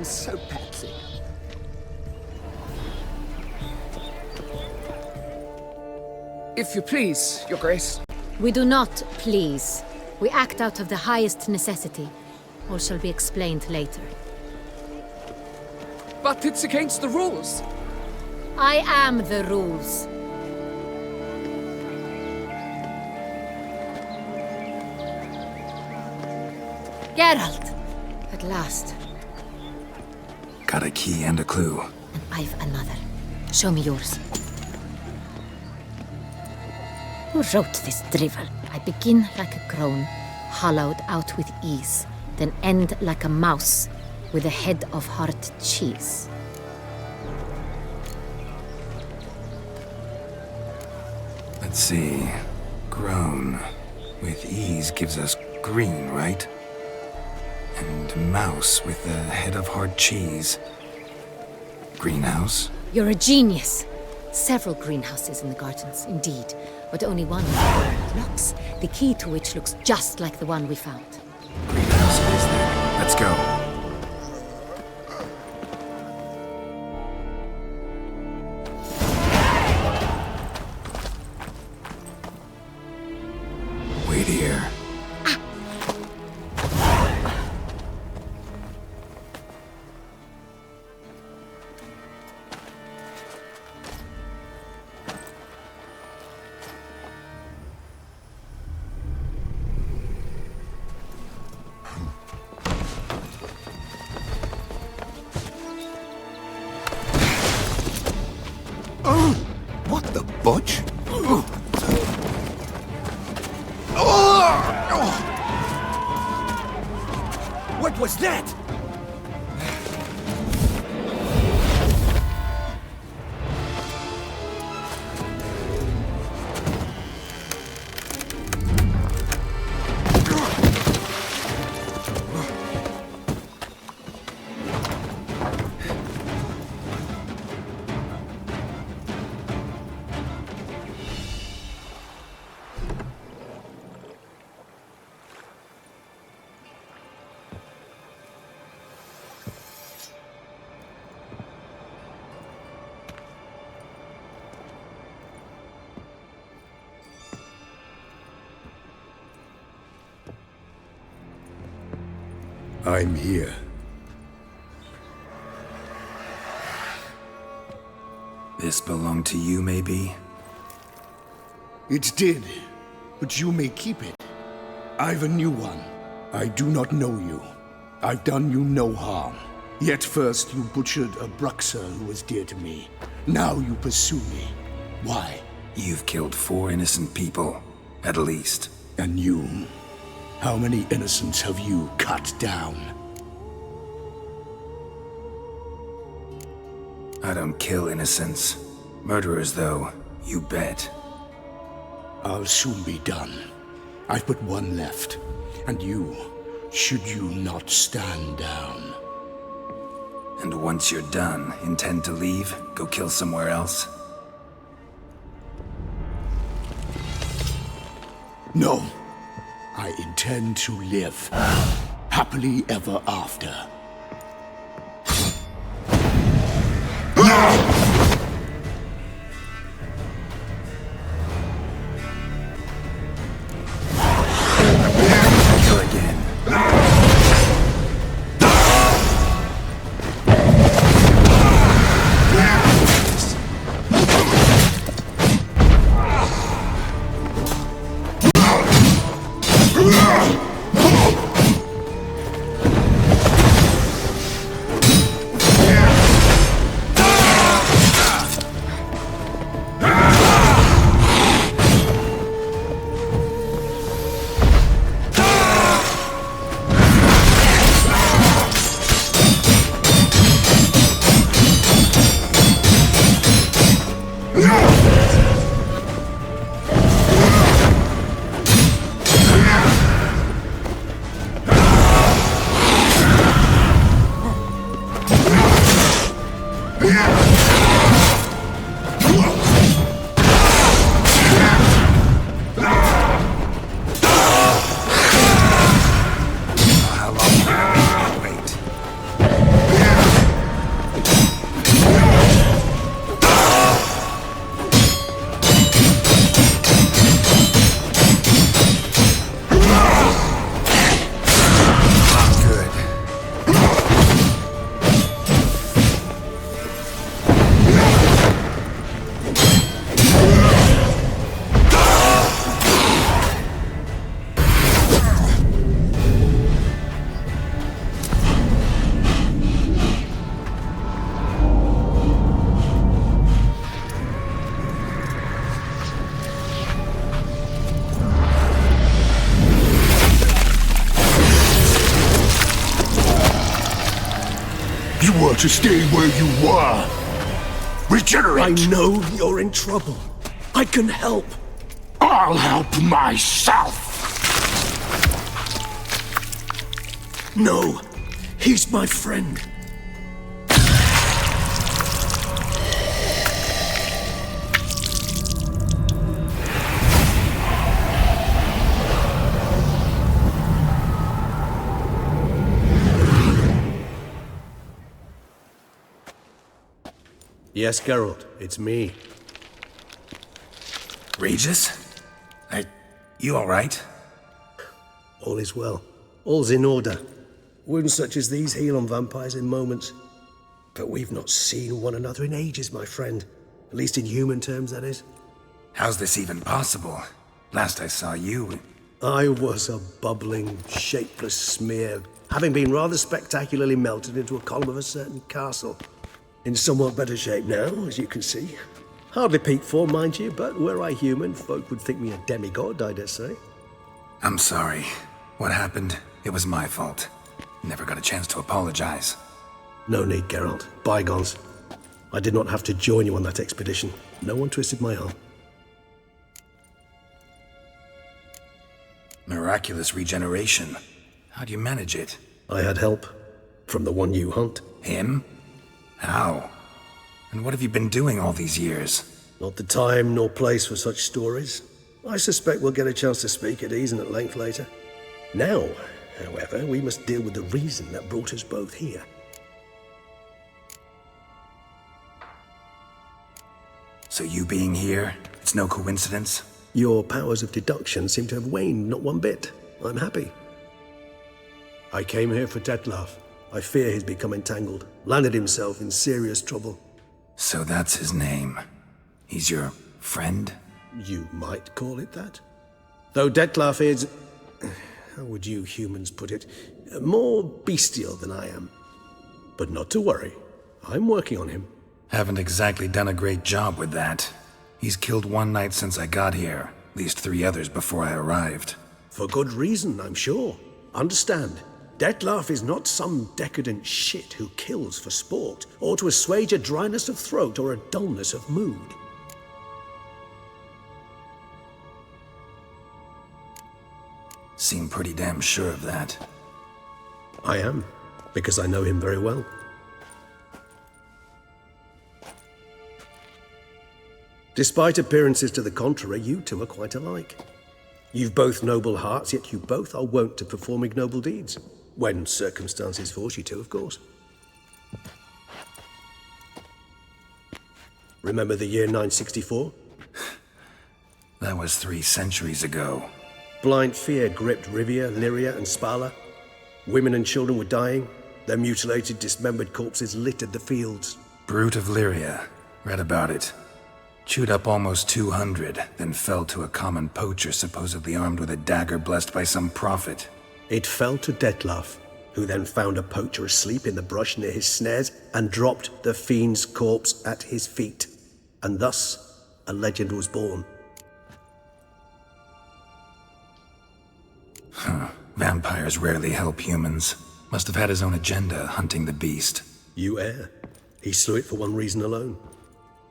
I'm so patsy. If you please, Your Grace. We do not please. We act out of the highest necessity. All shall be explained later. But it's against the rules. I am the rules. Geralt! At last. Got a key and a clue. And I've another. Show me yours. Who wrote this drivel? I begin like a crone, hollowed out with ease, then end like a mouse, with a head of hard cheese. Let's see. Grown. With ease gives us green, right? And mouse with the head of hard cheese. Greenhouse? You're a genius. Several greenhouses in the gardens, indeed, but only one locks, the key to which looks just like the one we found. Greenhouse it is then. Let's go. Wait here. What the butch? What was that? I'm here. This belonged to you, maybe? It did, but you may keep it. I've a new one. I do not know you. I've done you no harm. Yet first you butchered a Bruxer who was dear to me. Now you pursue me. Why? You've killed 4 innocent people, at least. And you? How many innocents have you cut down? I don't kill innocents. Murderers, though, you bet. I'll soon be done. I've but one left. And you, should you not stand down. And once you're done, intend to leave? Go kill somewhere else? No. I intend to live. Happily ever after. Kill again. want to stay where you were. Regenerate! I know you're in trouble. I can help. I'll help myself! No, he's my friend. Yes, Geralt, it's me. Regis? You alright? All is well. All's in order. Wounds such as these heal on vampires in moments. But we've not seen one another in ages, my friend. At least in human terms, that is. How's this even possible? Last I saw you... I was a bubbling, shapeless smear, having been rather spectacularly melted into a column of a certain castle. In somewhat better shape now, as you can see. Hardly peak form, mind you, but were I human, folk would think me a demigod, I dare say. I'm sorry. What happened? It was my fault. Never got a chance to apologize. No need, Geralt. Bygones. I did not have to join you on that expedition. No one twisted my arm. Miraculous regeneration. How'd you manage it? I had help. From the one you hunt. Him? How? And what have you been doing all these years? Not the time nor place for such stories. I suspect we'll get a chance to speak at ease and at length later. Now, however, we must deal with the reason that brought us both here. So you being here, it's no coincidence? Your powers of deduction seem to have waned not one bit. I'm happy. I came here for Detlef. I fear he's become entangled, landed himself in serious trouble. So that's his name. He's your friend? You might call it that. Though Detlef is, how would you humans put it, more bestial than I am. But not to worry, I'm working on him. Haven't exactly done a great job with that. He's killed one knight since I got here, at least 3 others before I arrived. For good reason, I'm sure. Understand, Detlef is not some decadent shit who kills for sport, or to assuage a dryness of throat or a dullness of mood. Seem pretty damn sure of that. I am, because I know him very well. Despite appearances to the contrary, you two are quite alike. You've both noble hearts, yet you both are wont to perform ignoble deeds. When circumstances force you to, of course. Remember the year 964? That was 3 centuries ago. Blind fear gripped Rivia, Lyria, and Spala. Women and children were dying. Their mutilated, dismembered corpses littered the fields. Brute of Lyria. Read about it. Chewed up almost 200, then fell to a common poacher supposedly armed with a dagger blessed by some prophet. It fell to Detlef, who then found a poacher asleep in the brush near his snares and dropped the fiend's corpse at his feet. And thus, a legend was born. Vampires rarely help humans. Must have had his own agenda, hunting the beast. You err. He slew it for one reason alone.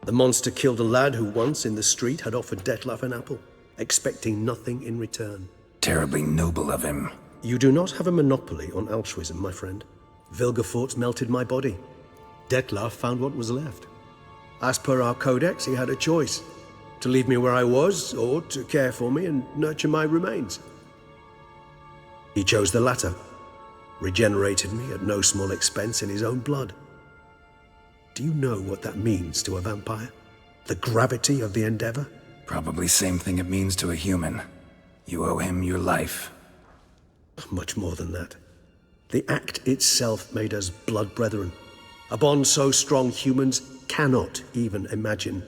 The monster killed a lad who once, in the street, had offered Detlef an apple, expecting nothing in return. Terribly noble of him. You do not have a monopoly on altruism, my friend. Vilgefortz melted my body. Detlef found what was left. As per our codex, he had a choice. To leave me where I was, or to care for me and nurture my remains. He chose the latter. Regenerated me at no small expense in his own blood. Do you know what that means to a vampire? The gravity of the endeavor? Probably same thing it means to a human. You owe him your life. Much more than that. The act itself made us blood brethren. A bond so strong humans cannot even imagine.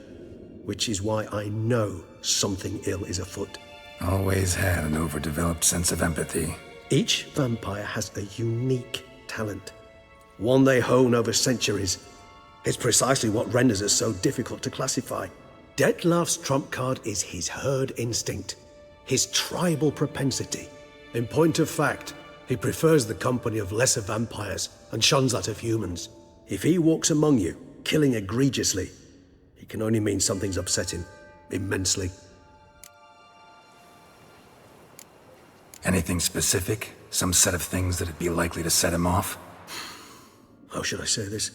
Which is why I know something ill is afoot. Always had an overdeveloped sense of empathy. Each vampire has a unique talent. One they hone over centuries. It's precisely what renders us so difficult to classify. Detlef's trump card is his herd instinct, his tribal propensity. In point of fact, he prefers the company of lesser vampires and shuns that of humans. If he walks among you, killing egregiously, it can only mean something's upset him immensely. Anything specific? Some set of things that'd be likely to set him off? How should I say this?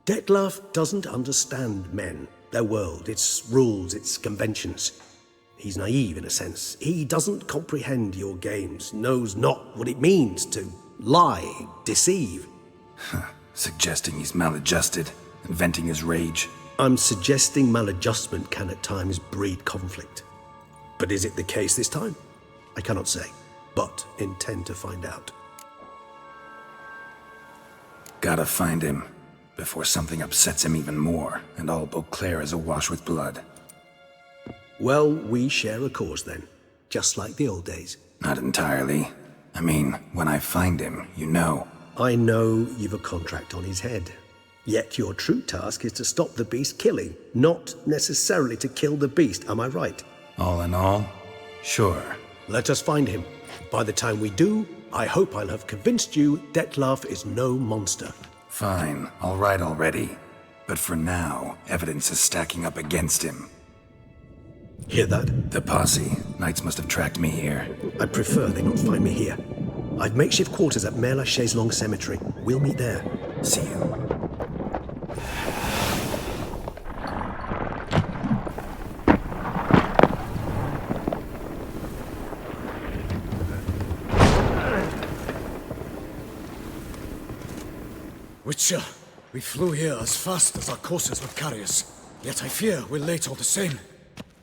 Detlef doesn't understand men, their world, its rules, its conventions. He's naive in a sense. He doesn't comprehend your games, knows not what it means to lie, deceive. Suggesting he's maladjusted and venting his rage. I'm suggesting maladjustment can at times breed conflict. But is it the case this time? I cannot say, but intend to find out. Gotta find him before something upsets him even more and all Beauclair is awash with blood. Well, we share a cause then, just like the old days. Not entirely. I mean, when I find him, you know. I know you've a contract on his head. Yet your true task is to stop the beast killing, not necessarily to kill the beast, am I right? All in all, sure. Let us find him. By the time we do, I hope I'll have convinced you Detlef is no monster. Fine, all right already. But for now, evidence is stacking up against him. Hear that? The posse. Knights must have tracked me here. I prefer they not find me here. I've makeshift quarters at Mère Lachaise Long Cemetery. We'll meet there. See you. Witcher, we flew here as fast as our courses would carry us. Yet I fear we're late all the same.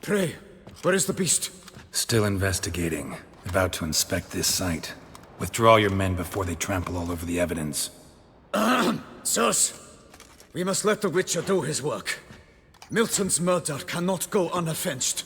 Pray, where is the beast? Still investigating. About to inspect this site. Withdraw your men before they trample all over the evidence. Sirs, we must let the Witcher do his work. Milton's murder cannot go unavenged.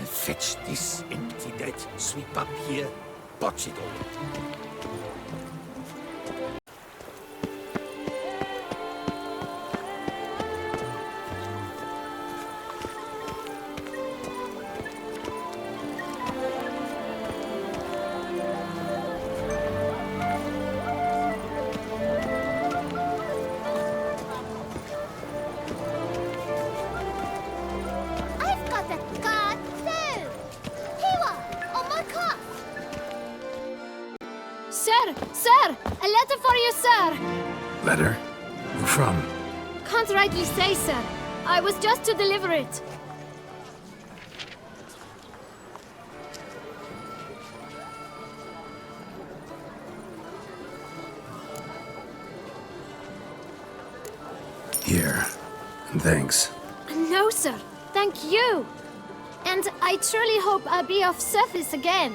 Fetch this empty net, sweep up here, botch it all. I've got a card too! Here, on my cuff! Sir! Sir! A letter for you, sir! Letter? Who from? Can't rightly say, sir. I was just to deliver it. Here. And thanks. No, sir. Thank you. And I truly hope I'll be off surface again.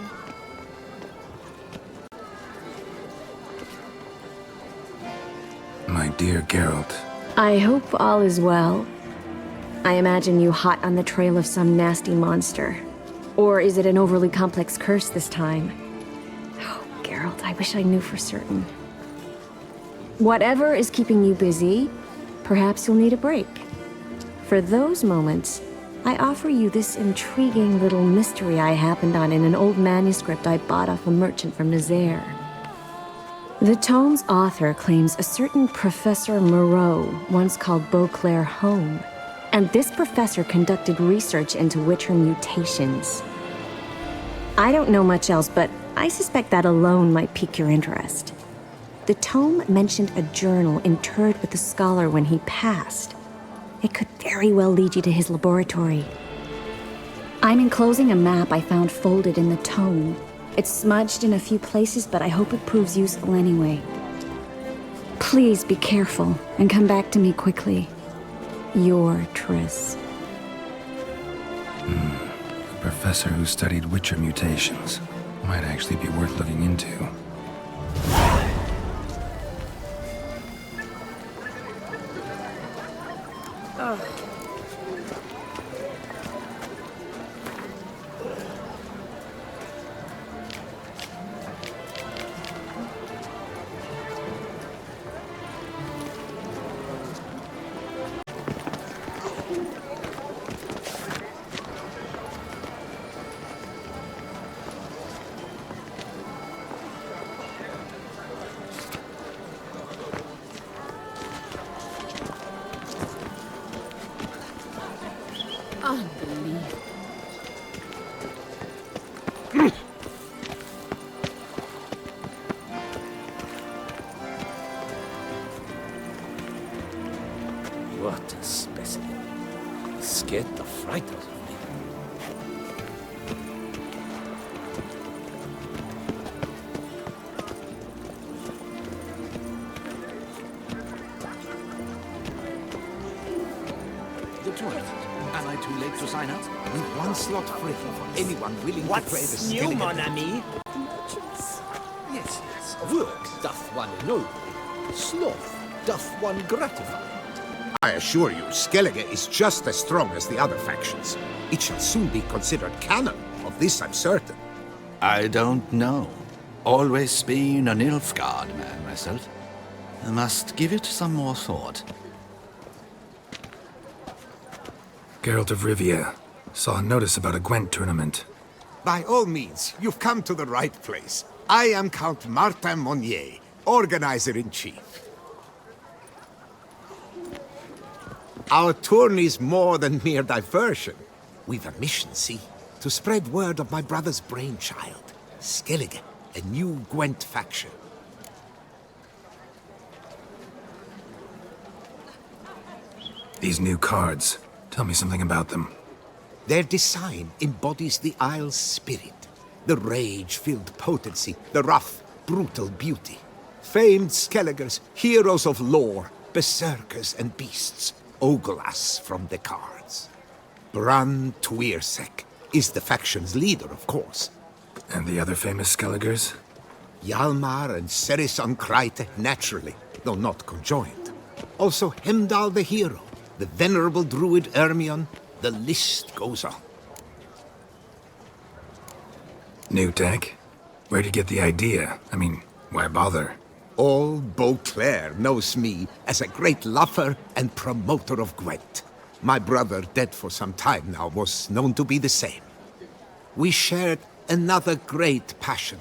My dear Geralt. I hope all is well. I imagine you hot on the trail of some nasty monster. Or is it an overly complex curse this time? Oh, Geralt, I wish I knew for certain. Whatever is keeping you busy, perhaps you'll need a break. For those moments, I offer you this intriguing little mystery I happened on in an old manuscript I bought off a merchant from Nazaire. The tome's author claims a certain Professor Moreau once called Beauclair home, and this professor conducted research into Witcher mutations. I don't know much else, but I suspect that alone might pique your interest. The tome mentioned a journal interred with the scholar when he passed. It could very well lead you to his laboratory. I'm enclosing a map I found folded in the tome. It's smudged in a few places, but I hope it proves useful anyway. Please be careful and come back to me quickly. Your Triss. The professor who studied Witcher mutations. Might actually be worth looking into. Unbelievable. What a specimen. Scared the fright out of me. The tournament. Am I too late to sign up? With one slot free for anyone willing to play the Skellige. mon ami? Yes, yes. Work doth one ennoble. Sloth doth one gratify. I assure you, Skellige is just as strong as the other factions. It shall soon be considered canon. Of this I'm certain. I don't know. Always been a Nilfgaard man myself. I must give it some more thought. Geralt of Rivia. Saw a notice about a Gwent tournament. By all means, you've come to the right place. I am Count Martin Monnier, Organizer-in-Chief. Our tourney's more than mere diversion. We've a mission, see? To spread word of my brother's brainchild, Skellige, a new Gwent faction. These new cards. Tell me something about them. Their design embodies the Isle's spirit. The rage-filled potency, the rough, brutal beauty. Famed Skelligers, heroes of lore, berserkers and beasts, ogle us from the cards. Bran Tuirsek is the faction's leader, of course. And the other famous Skelligers? Hjalmar and Serisan Kreite, naturally, though not conjoined. Also Hemdall the hero, the venerable druid Ermion, the list goes on. New tech? Where'd you get the idea? I mean, why bother? All Beauclair knows me as a great lover and promoter of Gwent. My brother, dead for some time now, was known to be the same. We shared another great passion,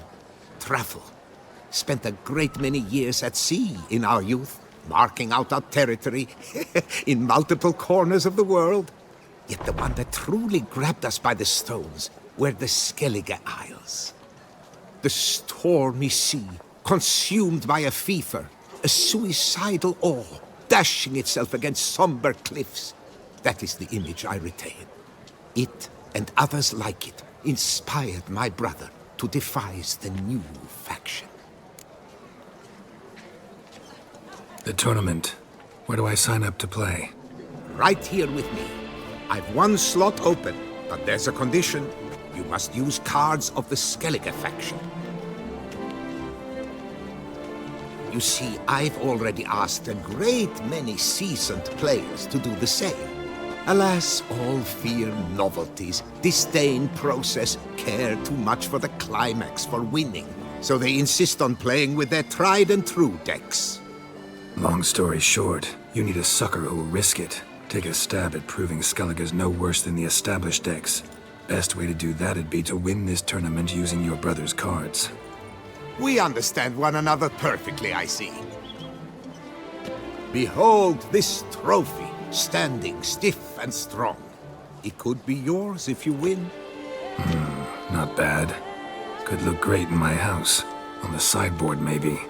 travel. Spent a great many years at sea in our youth, marking out our territory in multiple corners of the world. Yet the one that truly grabbed us by the stones were the Skellige Isles. The stormy sea, consumed by a fever, a suicidal awe, dashing itself against somber cliffs. That is the image I retain. It, and others like it, inspired my brother to devise the new faction. The tournament. Where do I sign up to play? Right here with me. I've one slot open, but there's a condition. You must use cards of the Skellige faction. You see, I've already asked a great many seasoned players to do the same. Alas, all fear novelties, disdain process, care too much for the climax, for winning. So they insist on playing with their tried and true decks. Long story short, you need a sucker who'll risk it. Take a stab at proving Skellige's no worse than the established decks. Best way to do that'd be to win this tournament using your brother's cards. We understand one another perfectly, I see. Behold this trophy, standing stiff and strong. It could be yours if you win. Not bad. Could look great in my house. On the sideboard, maybe.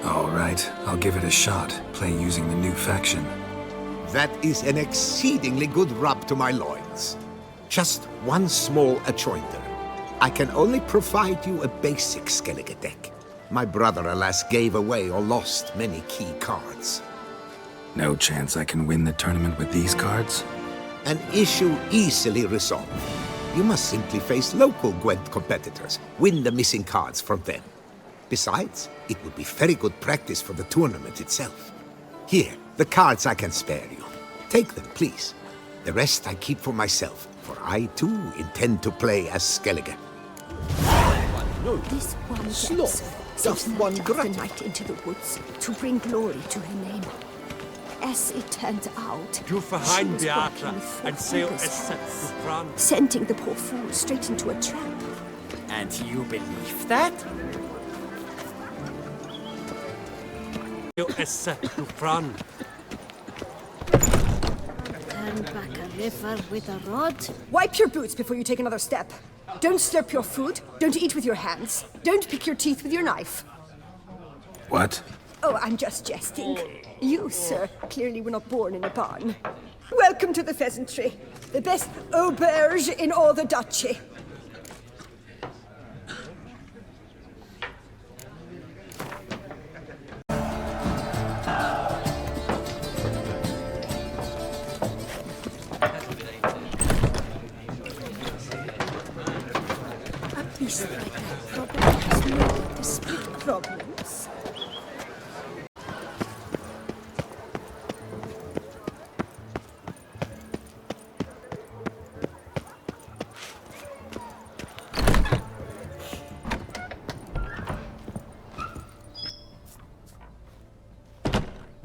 All right, I'll give it a shot. Play using the new faction. That is an exceedingly good rub to my loins. Just one small acjointer. I can only provide you a basic Skellige deck. My brother, alas, gave away or lost many key cards. No chance I can win the tournament with these cards? an issue easily resolved. You must simply face local Gwent competitors, win the missing cards from them. Besides, it would be very good practice for the tournament itself. Here, the cards I can spare you. Take them, please. The rest I keep for myself, for I too intend to play as Skellige. This one dancer sent night after night into the woods to bring glory to her name. As it turned out, Du she verheim was Beata working with and four sail ogres' es help, to Fran. sending the poor fool straight into a trap. And you believe that? Es to Fran. Turn back a river with a rod. Wipe your boots before you take another step. Don't slurp your food. Don't eat with your hands. Don't pick your teeth with your knife. What? Oh, I'm just jesting. You, sir, clearly were not born in a barn. Welcome to the pheasantry. The best auberge in all the duchy. A beast like that probably has no way to split problems.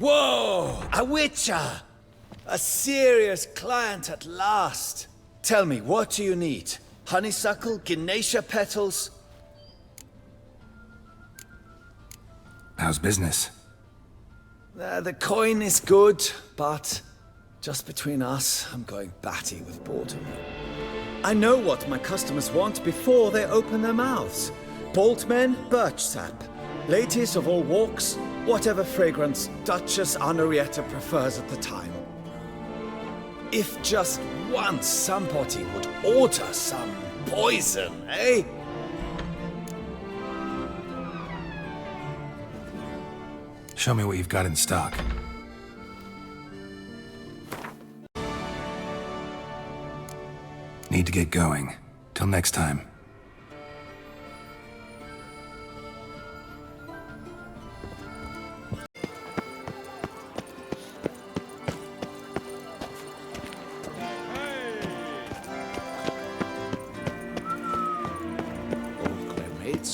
Whoa! A witcher! A serious client at last. Tell me, what do you need? Honeysuckle? Ganesha petals? How's business? The coin is good, but just between us, I'm going batty with boredom. I know what my customers want before they open their mouths. Bolt men, birch sap. Ladies of all walks, whatever fragrance Duchess Henrietta prefers at the time. If just once somebody would order some poison, eh? Show me what you've got in stock. Need to get going. Till next time.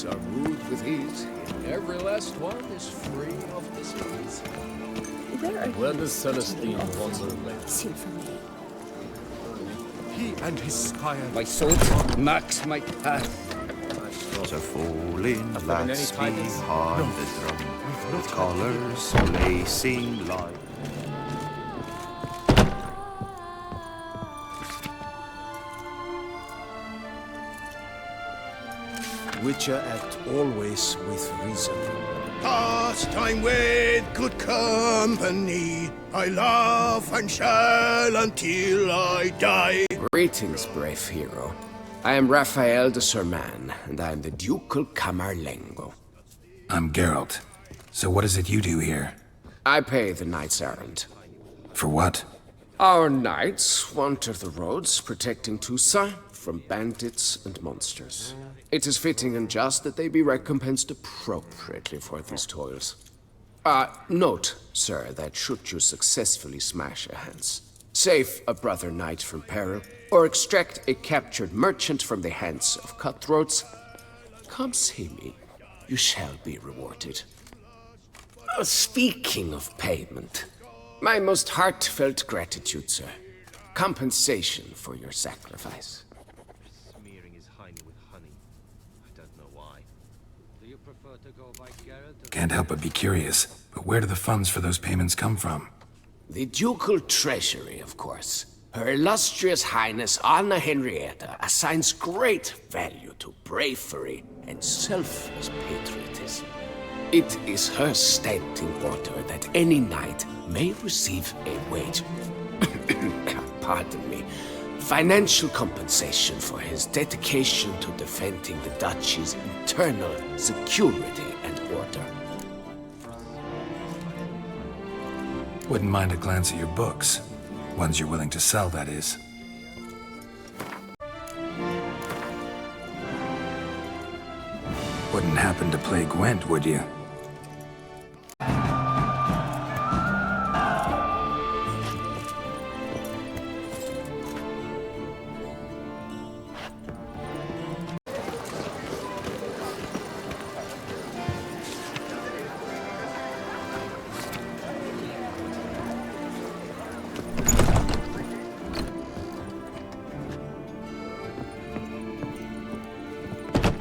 Are ruled with ease. Every last one is free of disease. Where does Celestine wander? He and his squire. My sword marks my path. Stars are falling, lads behind the drum, with colors blazing light. Witcher act always with reason. Pastime with good company. I laugh and shall until I die. Greetings, brave hero. I am Raphael de Serman, and I am the Ducal Camarlengo. I'm Geralt. So what is it you do here? I pay the knight's errand. For what? Our knights wander the roads, protecting Toussaint from bandits and monsters. It is fitting and just that they be recompensed appropriately for these toils. Note, sir, that should you successfully smash a Hans, save a brother knight from peril, or extract a captured merchant from the hands of cutthroats, come see me. You shall be rewarded. Speaking of payment, my most heartfelt gratitude, sir. Compensation for your sacrifice. Can't help but be curious, but where do the funds for those payments come from? The ducal treasury, of course. Her illustrious highness Anna Henrietta assigns great value to bravery and selfless patriotism. It is her standing order that any knight may receive a wage, pardon me, financial compensation for his dedication to defending the duchy's internal security and order. Wouldn't mind a glance at your books. Ones you're willing to sell, that is. Wouldn't happen to play Gwent, would you?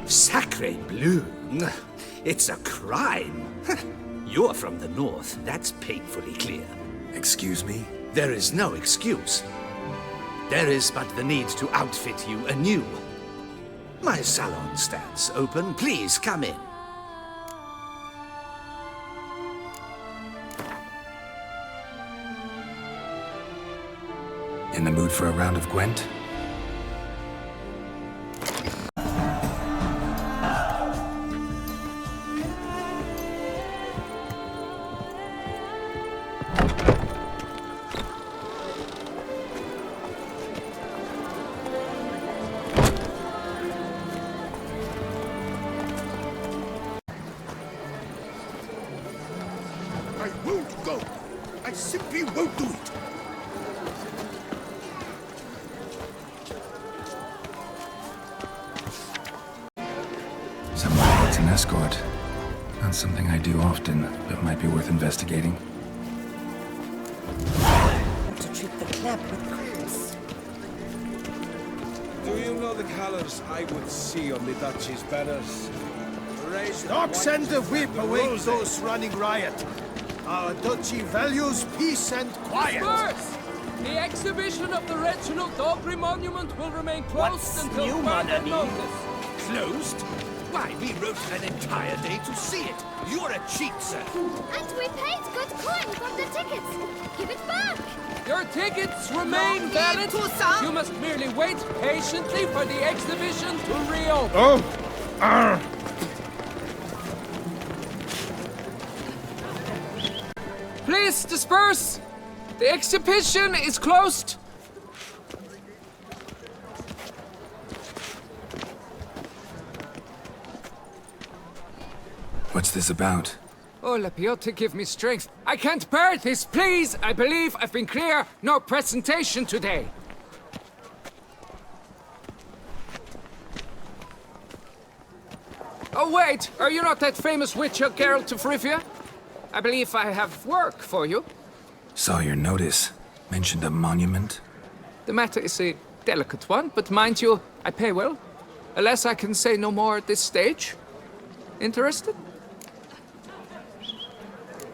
Sacre bleu! It's a crime! You're from the north, that's painfully clear. Excuse me? There is no excuse. There is but the need to outfit you anew. My salon stands open, please come in. In the mood for a round of Gwent? I won't go! I simply won't do it! Someone needs an escort. Not something I do often, but might be worth investigating. To treat the clap with crumbs. Do you know the colors I would see on the Duchy's banners? Stop, send the whip, awake those running riot. Our duchy values peace and quiet. Disperse! The exhibition of the Reginald Daubry Monument will remain closed What's until new, mon further ami? notice. Closed? Why, we wrote an entire day to see it. You're a cheat, sir. And we paid good coin for the tickets. Give it back. Your tickets remain valid. You must merely wait patiently for the exhibition to reopen. Oh! Please disperse. The exhibition is closed. What's this about? Oh, Lapiote, give me strength. I can't bear this, please. I believe I've been clear. No presentation today. Oh, wait. Are you not that famous witcher, Geralt of Rivia? I believe I have work for you. Saw your notice. Mentioned a monument? The matter is a delicate one, but mind you, I pay well. Alas, I can say no more at this stage. Interested?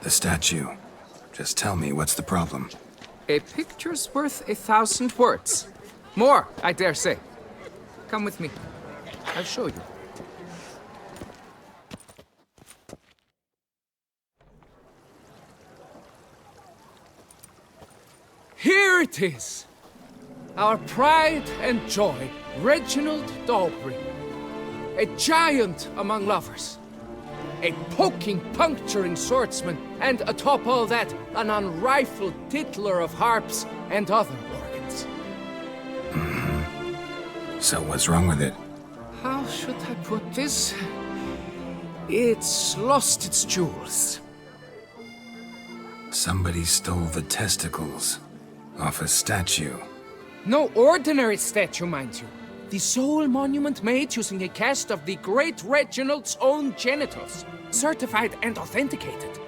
The statue. Just tell me, what's the problem? A picture's worth 1,000 words. More, I dare say. Come with me. I'll show you. Here it is! Our pride and joy, Reginald Daubry. A giant among lovers. A poking, puncturing swordsman, and atop all that, an unrifled tittler of harps and other organs. So what's wrong with it? How should I put this? It's lost its jewels. Somebody stole the testicles off a statue. No ordinary statue, mind you. The sole monument made using a cast of the great Reginald's own genitals, certified and authenticated.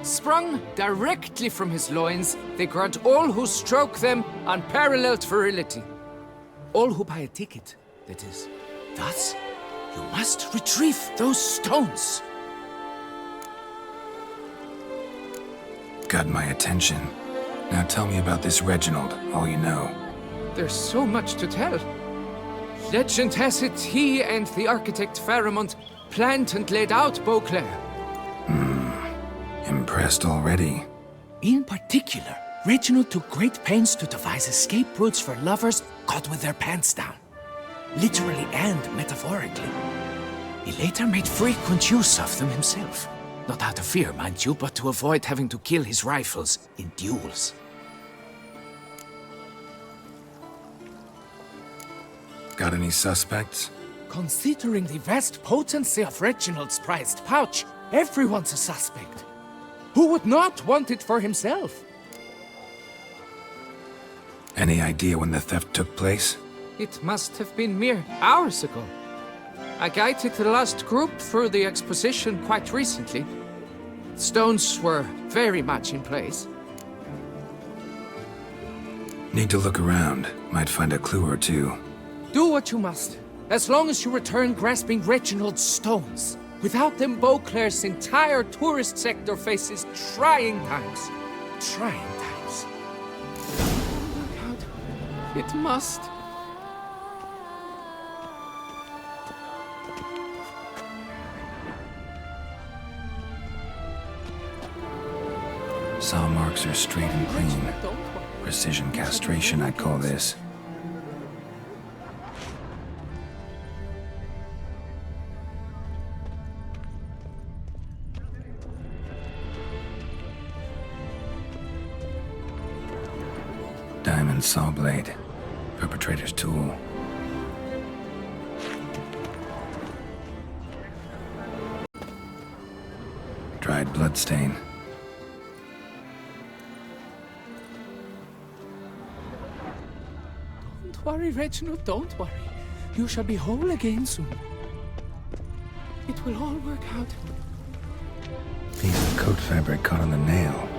Sprung directly from his loins, they grant all who stroke them unparalleled virility. All who buy a ticket, that is. Thus, you must retrieve those stones. Got my attention. Now tell me about this Reginald, all you know. There's so much to tell. Legend has it he and the architect Faramond planned and laid out Beauclair. Impressed already. In particular, Reginald took great pains to devise escape routes for lovers caught with their pants down. Literally and metaphorically. He later made frequent use of them himself. Not out of fear, mind you, but to avoid having to kill his rivals in duels. Got any suspects? Considering the vast potency of Reginald's prized pouch, everyone's a suspect. Who would not want it for himself? Any idea when the theft took place? It must have been mere hours ago. I guided the last group through the exposition quite recently. Stones were very much in place. Need to look around. Might find a clue or two. Do what you must, as long as you return grasping Reginald's stones. Without them, Beauclair's entire tourist sector faces trying times. Trying times. Oh my God. It must. Saw marks are straight and clean. Precision castration, I'd call this. Diamond saw blade. Perpetrator's tool. Dried bloodstain. Don't worry, Reginald, don't worry. You shall be whole again soon. It will all work out. Piece of coat fabric caught on the nail.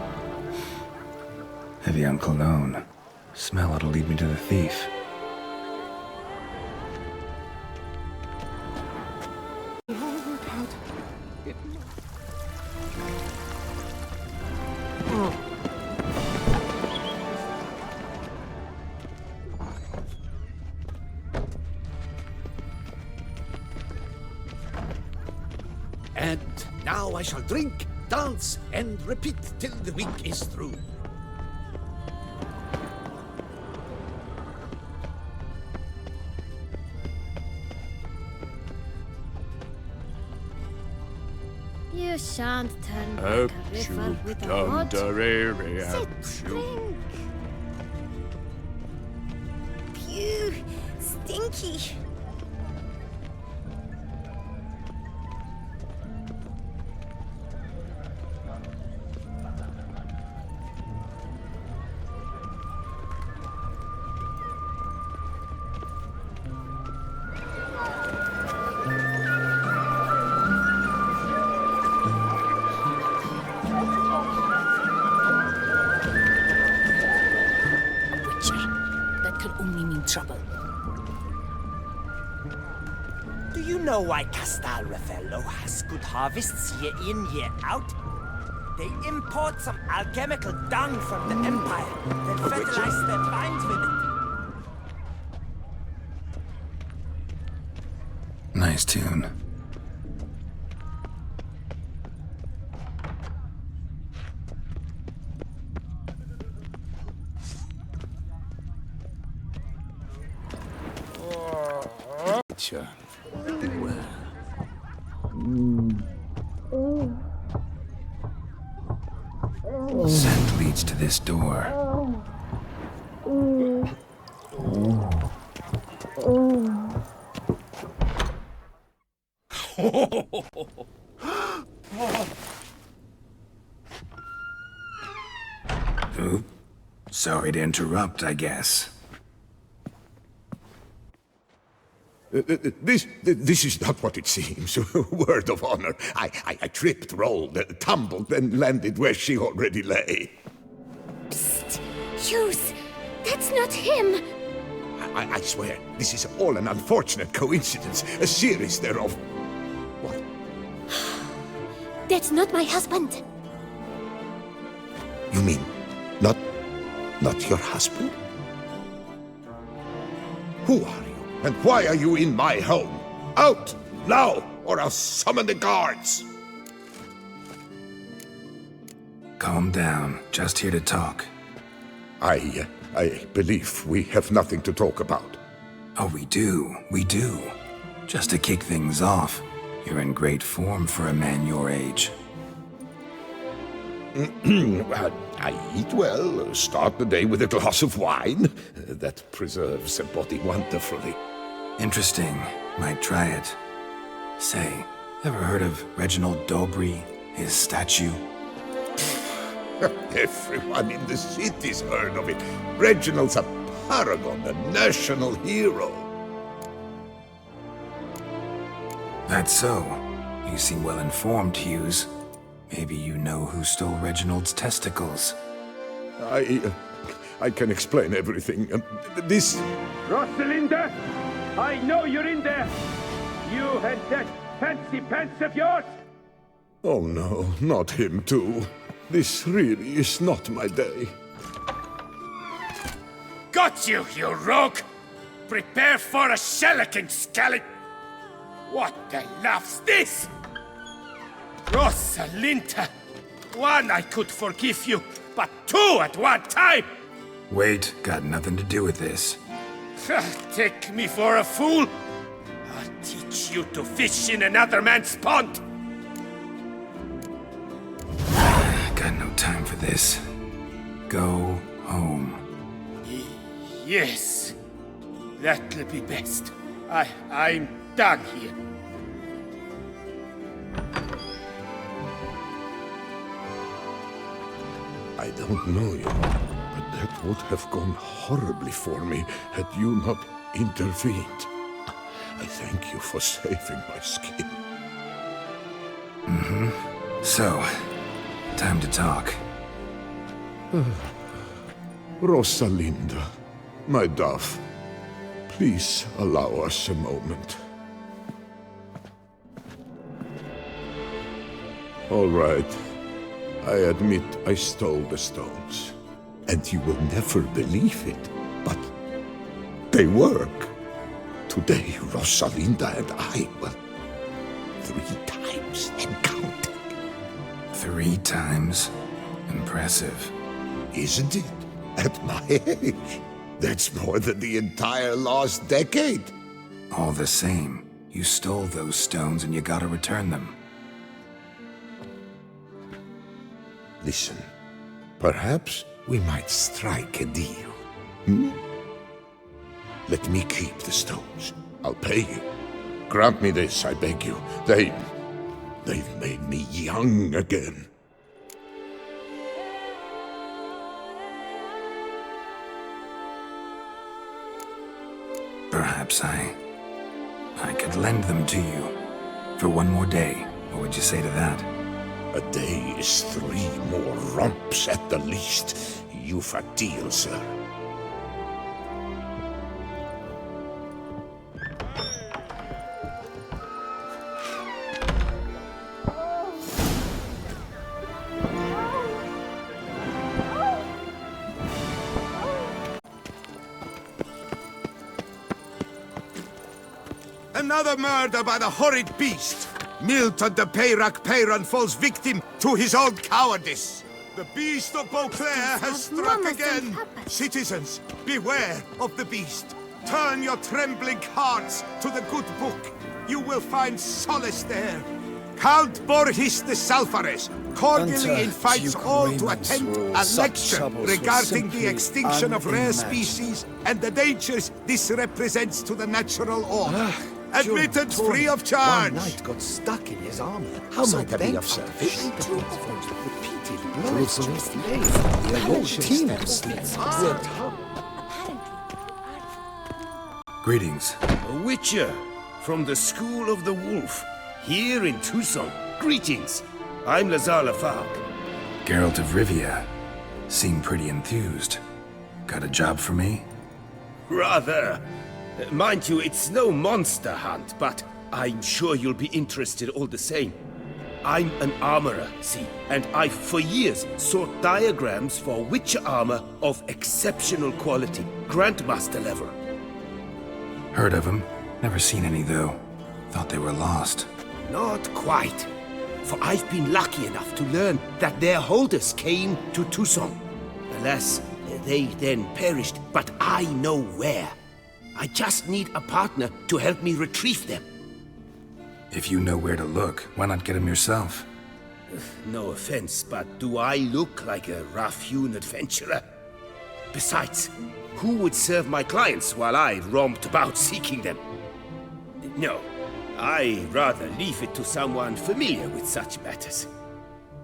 Heavy on cologne. Smell it'll lead me to the thief. It will all work out. It will... And now I shall drink, dance, and repeat till the week is through. You shan't turn back a river with a rod. Sit, drink. Phew, stinky. Trouble. Do you know why Castel Raffaello has good harvests year in, year out? They import some alchemical dung from the Empire, then fertilize their vines with it. Nice tune. Scent leads to this door. Oop. Sorry to interrupt, I guess. This is not what it seems. Word of honor. I tripped, rolled, tumbled, and landed where she already lay. Psst! Hughes! That's not him! I swear, this is all an unfortunate coincidence. A series thereof. What? That's not my husband. You mean, not your husband? Who are you? And why are you in my home? Out! Now! Or I'll summon the guards! Calm down. Just here to talk. I believe we have nothing to talk about. Oh, we do. We do. Just to kick things off, you're in great form for a man your age. I eat well, start the day with a glass of wine. That preserves a body wonderfully. Interesting. Might try it. Say, ever heard of Reginald Dobry, his statue? Everyone in the city's heard of it. Reginald's a paragon, a national hero. That's so. You seem well informed, Hughes. Maybe you know who stole Reginald's testicles. I can explain everything. This... Rosalinda! I know you're in there! You and that fancy pants of yours! Oh no, not him too. This really is not my day. Got you, you rogue! Prepare for a shellacking, scallop! What the laugh's this? Rosalinda! One, I could forgive you, but two at one time! Wait, got nothing to do with this. Take me for a fool? I'll teach you to fish in another man's pond! Got no time for this. Go home. Yes, that'll be best. I'm done here. I don't know you, but that would have gone horribly for me had you not intervened. I thank you for saving my skin. So, time to talk. Rosalinda, my dove, please allow us a moment. All right. I admit I stole the stones. And you will never believe it, but they work. Today, Rosalinda and I, well, 3 times and counting. 3 times? Impressive. Isn't it? At my age. That's more than the entire last decade. All the same, you stole those stones and you gotta return them. Listen, perhaps we might strike a deal. Let me keep the stones. I'll pay you. Grant me this, I beg you. They've made me young again. Perhaps I could lend them to you for 1 more day. What would you say to that? A day is 3 more romps at the least. You've a deal, sir. Another murder by the horrid beast! Milton de Peyrac-Peyran falls victim to his own cowardice. The beast of Beauclair has struck again. Citizens, beware of the beast. Turn your trembling hearts to the good book. You will find solace there. Count Borges de Salfares cordially invites all to attend a lecture regarding the extinction of rare species and the dangers this represents to the natural order. Admittance free of charge. One knight got stuck in his armor. How might that be of service? Repeated blows of his blade. The whole team of slits worked hard. Greetings. A witcher from the School of the Wolf, here in Tucson. Greetings. I'm Lazar Lafargue. Geralt of Rivia. Seem pretty enthused. Got a job for me? Rather. Mind you, it's no monster hunt, but I'm sure you'll be interested all the same. I'm an armorer, see, and I've for years sought diagrams for witcher armor of exceptional quality, Grandmaster level. Heard of them. Never seen any, though. Thought they were lost. Not quite. For I've been lucky enough to learn that their holders came to Tucson. Alas, they then perished, but I know where. I just need a partner to help me retrieve them. If you know where to look, why not get them yourself? No offense, but do I look like a rough-hewn adventurer? Besides, who would serve my clients while I romped about seeking them? No, I rather leave it to someone familiar with such matters.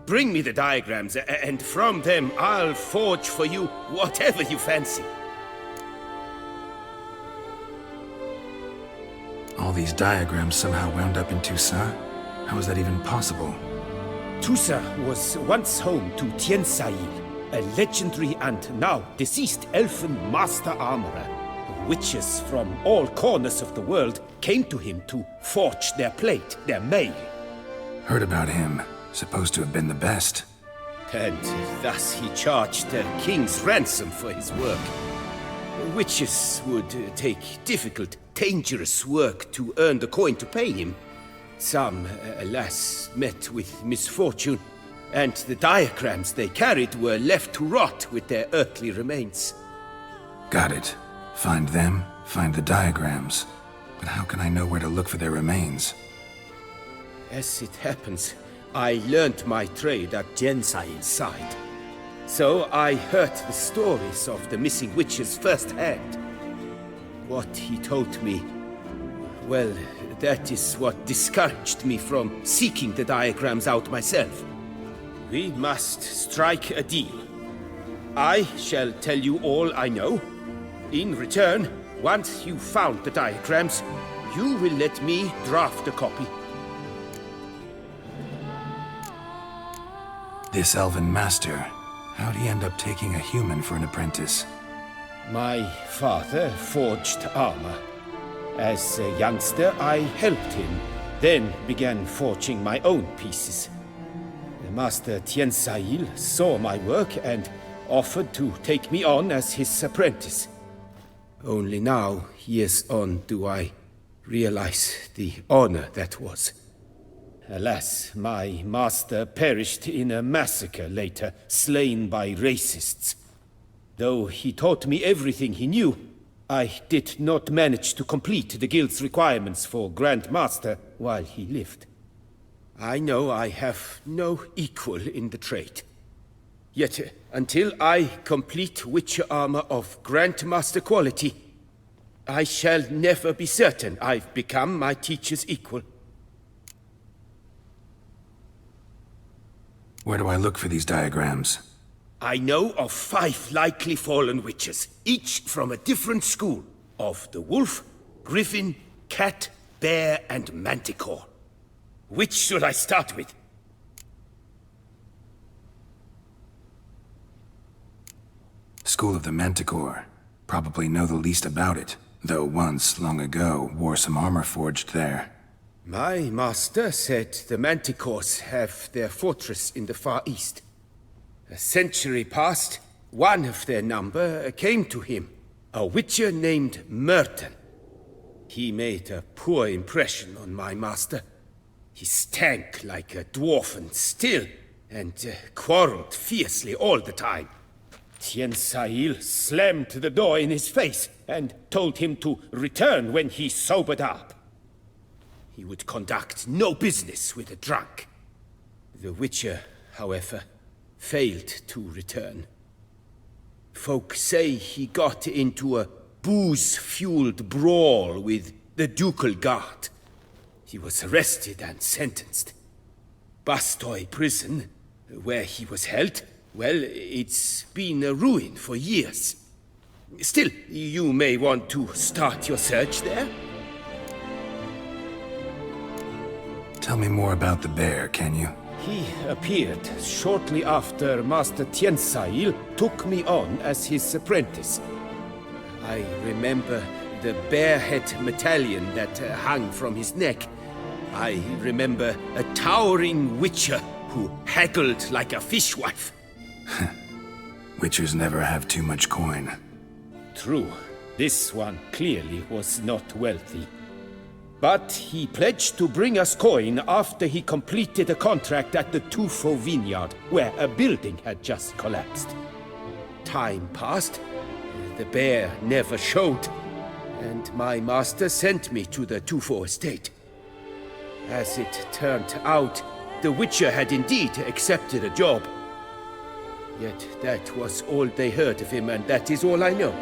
Bring me the diagrams, and from them I'll forge for you whatever you fancy. All these diagrams somehow wound up in Toussaint? How is that even possible? Toussaint was once home to Tiensail, a legendary and now deceased elfin master armorer. Witches from all corners of the world came to him to forge their plate, their mail. Heard about him. Supposed to have been the best. And thus he charged the king's ransom for his work. Witches would take difficult, dangerous work to earn the coin to pay him. Some, alas, met with misfortune, and the diagrams they carried were left to rot with their earthly remains. Got it. Find them, find the diagrams. But how can I know where to look for their remains? As it happens, I learned my trade at Tiensail's side. So I heard the stories of the missing witches firsthand. What he told me, well, that is what discouraged me from seeking the diagrams out myself. We must strike a deal. I shall tell you all I know. In return, once you've found the diagrams, you will let me draft a copy. This elven master, how'd he end up taking a human for an apprentice? My father forged armor. As a youngster, I helped him, then began forging my own pieces. Master Tiensail saw my work and offered to take me on as his apprentice. Only now, years on, do I realize the honor that was. Alas, my master perished in a massacre later, slain by racists. Though he taught me everything he knew, I did not manage to complete the guild's requirements for Grand Master while he lived. I know I have no equal in the trade. Yet, until I complete Witcher armor of Grandmaster quality, I shall never be certain I've become my teacher's equal. Where do I look for these diagrams? I know of 5 likely fallen witches, each from a different school, of the wolf, griffin, cat, bear, and manticore. Which should I start with? School of the Manticore. Probably know the least about it, though once, long ago, wore some armor forged there. My master said the Manticores have their fortress in the Far East. A century past, one of their number came to him, a witcher named Merton. He made a poor impression on my master. He stank like a dwarfen still, and quarreled fiercely all the time. Tiensail slammed the door in his face and told him to return when he sobered up. He would conduct no business with a drunk. The Witcher, however, failed to return. Folk say he got into a booze-fueled brawl with the Ducal Guard. He was arrested and sentenced. Bastoy prison, where he was held, well, it's been a ruin for years. Still, you may want to start your search there. Tell me more about the bear, can you? He appeared shortly after Master Tiensail took me on as his apprentice. I remember the bear-head medallion that hung from his neck. I remember a towering witcher who haggled like a fishwife. Witchers never have too much coin. True. This one clearly was not wealthy. But he pledged to bring us coin after he completed a contract at the Tufo vineyard, where a building had just collapsed. Time passed. The bear never showed, and my master sent me to the Tufo estate. As it turned out, the Witcher had indeed accepted a job. Yet that was all they heard of him, and that is all I know.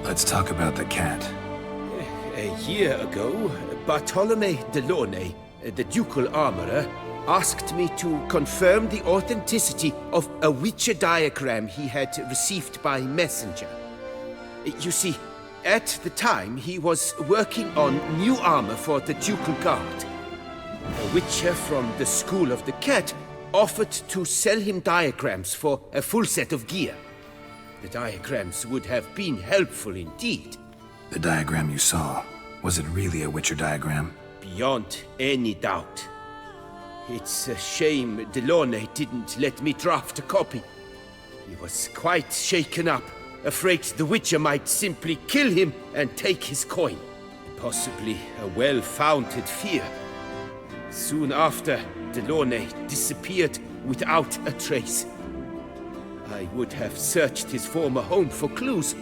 Let's talk about the cat. A year ago, Bartolome de Launay, the ducal armorer, asked me to confirm the authenticity of a Witcher diagram he had received by messenger. You see, at the time he was working on new armor for the ducal guard. A Witcher from the School of the Cat offered to sell him diagrams for a full set of gear. The diagrams would have been helpful indeed. The diagram you saw, was it really a Witcher diagram? Beyond any doubt. It's a shame Delaunay didn't let me draft a copy. He was quite shaken up, afraid the Witcher might simply kill him and take his coin. Possibly a well-founded fear. Soon after, Delaunay disappeared without a trace. I would have searched his former home for clues,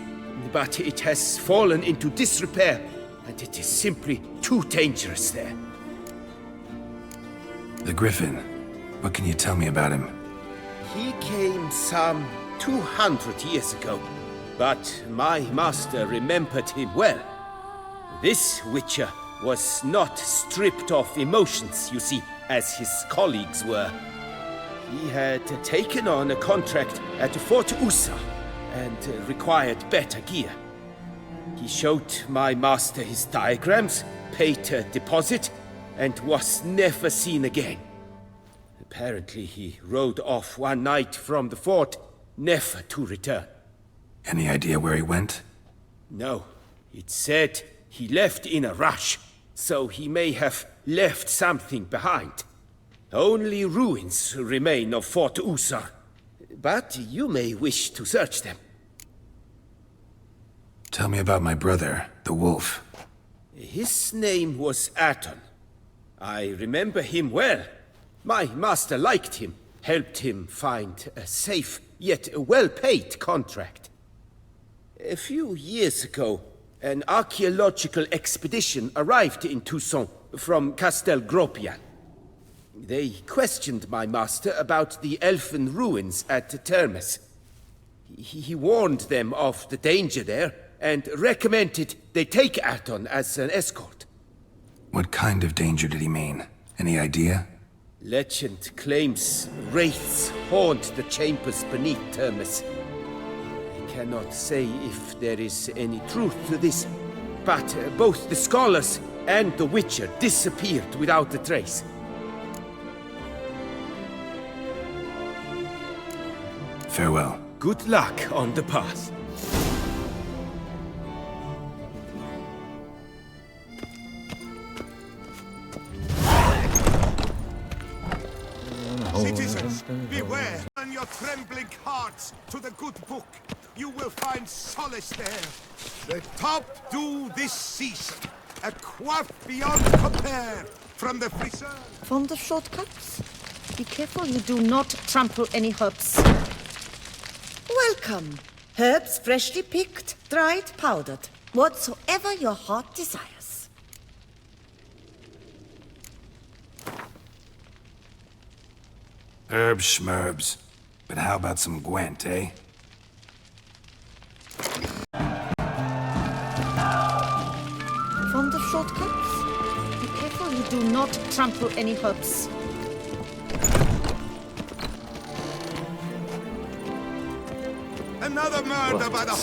but it has fallen into disrepair, and it is simply too dangerous there. The Griffin. What can you tell me about him? He came some 200 years ago, but my master remembered him well. This Witcher was not stripped of emotions, you see, as his colleagues were. He had taken on a contract at Fort Usa and required better gear. He showed my master his diagrams, paid a deposit, and was never seen again. Apparently he rode off one night from the fort, never to return. Any idea where he went? No. It said he left in a rush, so he may have left something behind. Only ruins remain of Fort Usar, but you may wish to search them. Tell me about my brother, the wolf. His name was Aton. I remember him well. My master liked him, helped him find a safe, yet well-paid contract. A few years ago, an archaeological expedition arrived in Toussaint from Castel Gropian. They questioned my master about the elfin ruins at Termes. He warned them of the danger there and recommended they take Aton as an escort. What kind of danger did he mean? Any idea? Legend claims wraiths haunt the chambers beneath Termes. I cannot say if there is any truth to this, but both the scholars and the Witcher disappeared without a trace. Farewell. Good luck on the path. Citizens, beware! Turn your trembling hearts to the good book. You will find solace there. The top dew this season. A quaff beyond compare from the friseur. Fond of shortcuts? Be careful you do not trample any herbs. Welcome. Herbs freshly picked, dried, powdered. Whatsoever your heart desires. Herbs schmerbs. But how about some Gwent, eh? Fond of shortcuts? Be careful you do not trample any herbs. Another murder by the